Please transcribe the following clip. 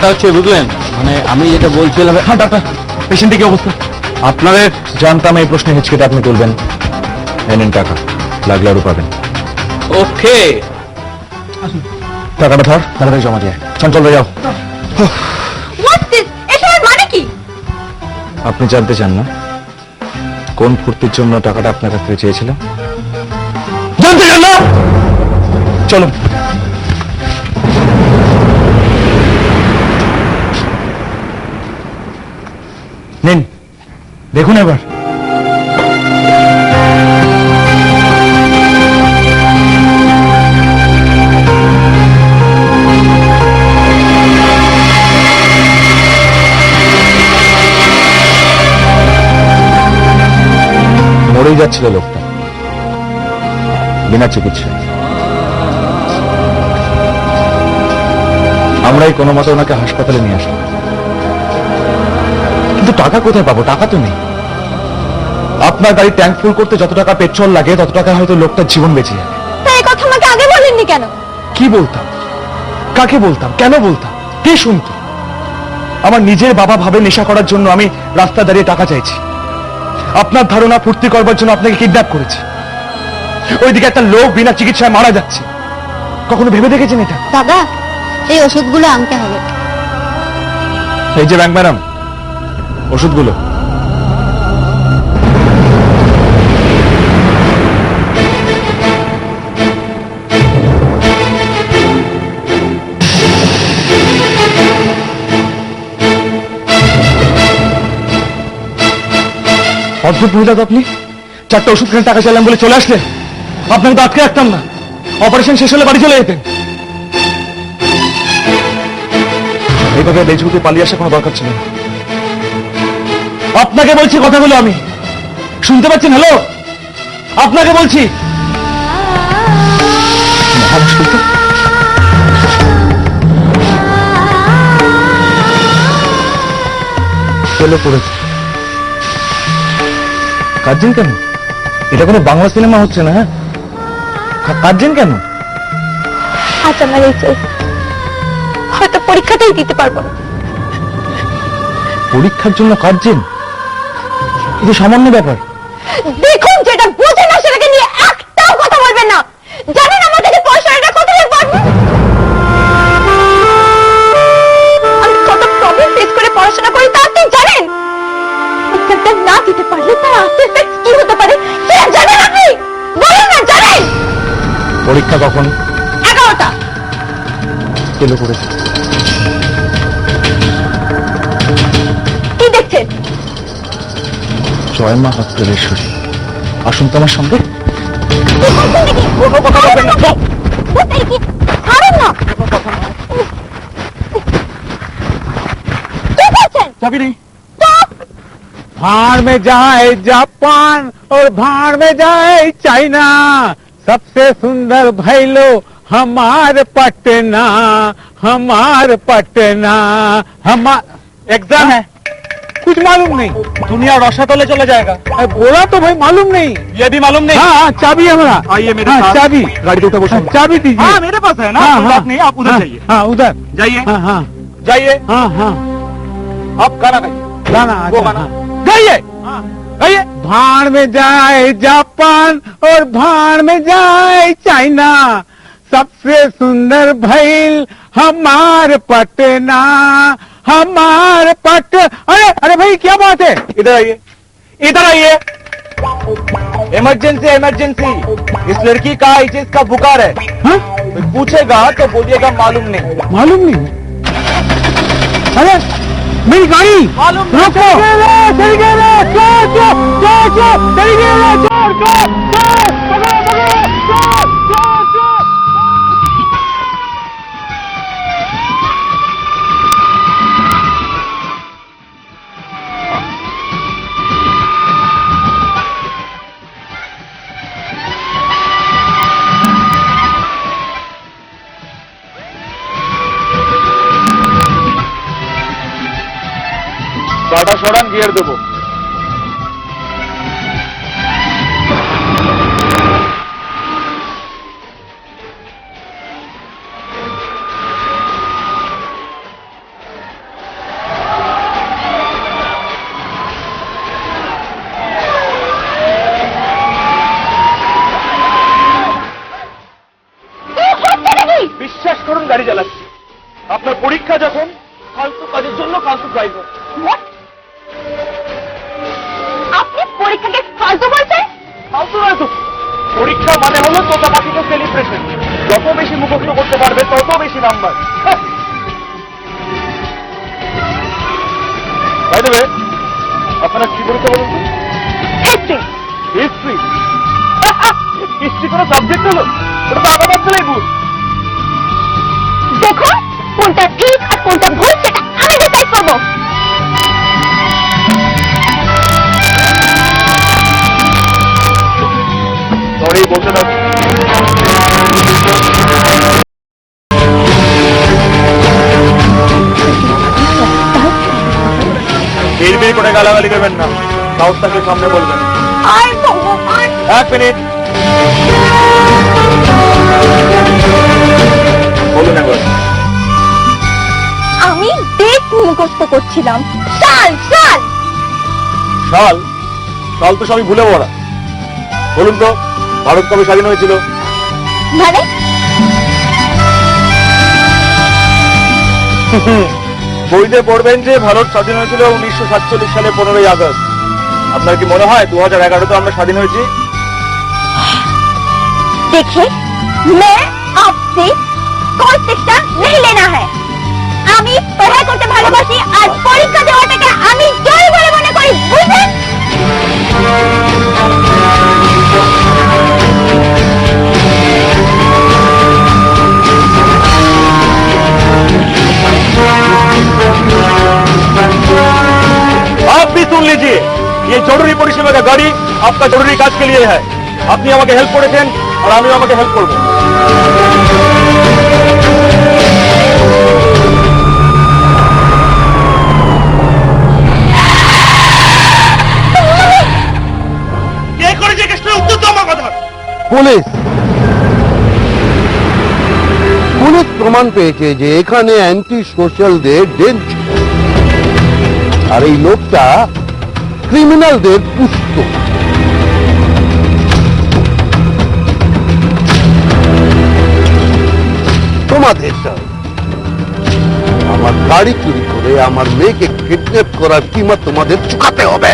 ব্যাপারটা হচ্ছে বুঝলেন, মানে আমি যেটা বলছিলাম। হ্যাঁ ডাক্তার, পেশেন্টের কি অবস্থা? আপনাদের জানতাম এই প্রশ্নে হেঁচকেটা আপনি তুলবেন। এই নিন টাকা, লাগলে আরো পাবেন। ওকে, টাকাটা ধর, তাড়াতাড়ি জমা দিয়ে চঞ্চল হয়ে যাও। মানে কি? আপনি জানতে চান না কোন ফুর্তির জন্য টাকাটা আপনার কাছ থেকে চেয়েছিলাম? জানতে চান না? চলো। নিন, দেখুন এবার। মরেই যাচ্ছিল লোকটা বিনা চিকিৎসায়। আমরাই কোনো মতে ওনাকে হাসপাতালে নিয়ে আসলাম, কিন্তু টাকা কোথায় পাবো? টাকা তো নেই। আপনার গাড়ি ট্যাঙ্ক ফুল করতে যত টাকা পেট্রোল লাগে তত টাকা হয়তো লোকটার জীবন বেঁচে যাবে। তাই এই কথা আমাকে আগে বলেননি কেন? কি বলতাম, কাকে বলতাম, কেন বলতাম, কে শুনতো? আমার নিজের বাবা ভাবে নেশা করার জন্য আমি রাস্তা দাঁড়িয়ে টাকা চাইছি। আপনার ধারণা ফুর্তি করবার জন্য আপনাকে কিডন্যাপ করেছি। ওইদিকে একটা লোক বিনা চিকিৎসায় মারা যাচ্ছে। কখনো ভেবে দেখেছেন এটা? দাদা, এই ওষুধগুলো আনতে হবে। এই যে ব্যাংক ম্যাডাম, ওষুধগুলো। অদ্ভুত মহিলা তো আপনি। চারটা ওষুধ কিনে টাকা চাইলাম বলে চলে আসলেন। আপনাকে তো আটকে রাখতাম না, অপারেশন শেষ হলে বাড়ি চলে যেতেন। এইভাবে বেজুতে পালিয়ে আসা কোনো দরকার ছিল না। আপনাকে বলছি কথাগুলো, আমি শুনতে পাচ্ছেন? হ্যালো, আপনাকে বলছি। চলে পড়েছে। কাঁদছেন কেন? এটা কোনো বাংলা সিনেমা হচ্ছে না। হ্যাঁ, কাঁদছেন কেন? আজ আমার এইচএস, হয়তো পরীক্ষাটাই দিতে পারবো না। পরীক্ষার জন্য কাঁদছেন? এটা সামান্য ব্যাপার। দেখুন, যেটা বোঝেন না সেটাকে নিয়ে একটাও কথা বলবেন না। জানেন আমাদের পয়সাটা কত লাগবে? আমি কত প্রবলেম ফেস করে পড়াশোনা করি তা আপনি জানেন? পরীক্ষাটা না দিতে পারলে তার আফটার এফেক্টস কি হতে পারে সেটা জানেন আপনি? বলুন না, জানেন? পরীক্ষা কখন? 11টা। চলে পড়েছে। কি দেখছেন? জয়মা হস্তরেশ্বরী, আসুন তো আমার সঙ্গে। কোনো কথা বলবেন না। ছাড়েন না। কি করছেন? চাবি নেই। भाड़ में जाए जापान और भाड़ में जाए चाइना, सबसे सुंदर भैलो हमार पटना, हमार पटना। एग्जाम है, कुछ मालूम नहीं। दुनिया रसातले चले जाएगा। बोला तो भाई मालूम नहीं। ये भी मालूम नहीं। हाँ, चाबी हमारा। आइए मेरे हाँ, साथ। चाबी गाड़ी तो उठा बसो। चाबी दीजिए। हाँ, मेरे पास है ना। हाँ, कोई हाँ, बात नहीं, आप उधर हाँ, जाइए। हाँ, उधर जाइए। हाँ, हाँ, जाइए। हाँ, हाँ, आप गाना गाइए। गाना वो अच्छा, गाना हाँ। गाइए। गाइए। भाड़ में जाए जापान और भाड़ में जाए चाइना, सबसे सुंदर भैल हमार पटना, हमार पट। अरे अरे भाई क्या बात है? इधर आइए, इधर आइए। Emergency, emergency. इस लड़की का एचएस का बुखार है। हाँ? कोई पूछेगा तो बोलिएगा मालूम नहीं। मालूम नहीं। अरे मेरी गाड़ी मालूम नहीं। रोको। चली गई रे, चोर चोर चोर चोर, चली गई रे, चोर चोर चोर, पकड़ो पकड़ो, चोर चोर चोर। গাড়িটা সরান, গিয়ার দেবো। বিশ্বাস করুন গাড়ি চালাচ্ছি। আপনার পরীক্ষা যখন, ফালতু কাজের জন্য ফালতু ড্রাইভার। What? আপনি পরীক্ষাকে ফালতু বলছেন? ফালতু নয় তো, পরীক্ষা মানে হলো তোতা পাখিকে সেলিব্রেশন। যত বেশি মুখস্থ করতে পারবে তত বেশি নাম্বার। বাই দ্য ওয়ে, আপনারা কি পরীক্ষা বলুন তো? হিস্ট্রি। হিস্ট্রি? হিস্ট্রি কোনো সাবজেক্ট হলো? ওটা তো আমার বাচ্চারাই ভুল। দেখুন কোনটা ঠিক আর কোনটা ভুল সেটা আমি ডিসাইড করবো। সরি, বলতে দাও। বিড়বিড় করে গালাগালি করবেন না, সাহসটাকে সামনে বলবেন। আর ভগবান, 1 মিনিট বলুন একবার। আমি ডেট মুখস্থ করছিলাম। সাল সাল সাল? সাল তো সবই ভুলে পড়া। বলুন তো, ভারত কবে স্বাধীন হয়েছিল? মানে বইতে পড়বেন যে ভারত স্বাধীন হয়েছিল 1947 সালে 15ই আগস্ট। আপনার কি মনে হয় 2011-তে আমরা স্বাধীন হয়েছি? देखिए मैं आपसे कोई शिक्षा नहीं लेना है। আমি পড়াই করতে ভালোবাসি আর পরীক্ষা দেওয়াটাকে আমি জয় বলে মনে করি, বুঝলেন? आप भी सुन लीजिए, ये जरूरी परिषेवा का गाड़ी आपका जरूरी काज के लिए है। আপনি আমাকে হেল্প করেছেন আর আমিও আমাকে হেল্প করব। কে করেছে কেসটার উত্তর তো আমার কথা। পুলিশ পুলিশ প্রমাণ পেয়েছে যে এখানে অ্যান্টি সোশ্যালদের ডেন ছিল। আর এই লোকটা ক্রিমিনালদের পুষ্ট। তোমাদের আমার গাড়ি চুরি করে আমার মেয়েকে কিডন্যাপ করার কিমত তোমাদের চুকাতে হবে।